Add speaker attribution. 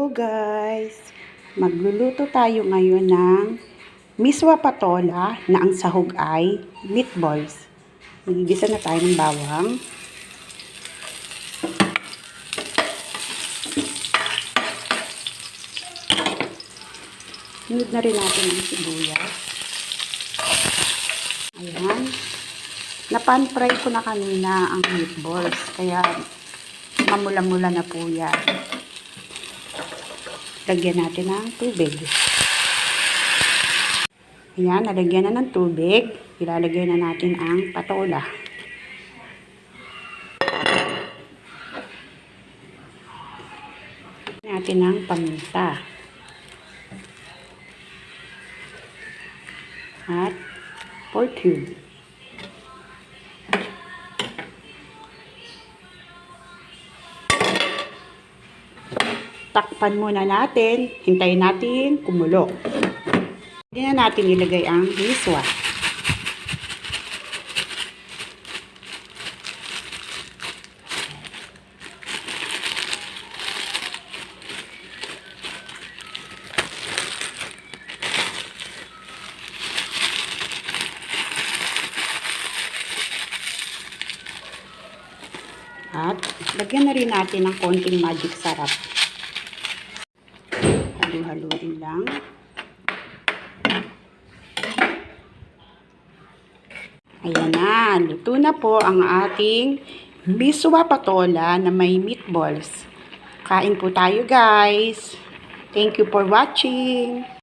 Speaker 1: Hello guys! Magluluto tayo ngayon ng miswa patola na ang sahog ay meatballs. Magigisa na tayo ng bawang. Sunod na rin natin ang sibuyas. Ayan. Napan-fry ko na kanina ang meatballs. Kaya mamula-mula na po yan. Lagyan natin ng tubig. Ayan, nalagyan na ng tubig. Ilalagay na natin ang patola. Natin ang paminta. At pork cube. Takpan muna natin. Hintayin natin kumulo. Hindi na natin ilagay ang miswa. At lagyan na rin natin ng konting magic sarap. Halu-haluin lang. Ayan na, luto na po ang ating miswa patola na may meatballs. Kain po tayo guys. Thank you for watching.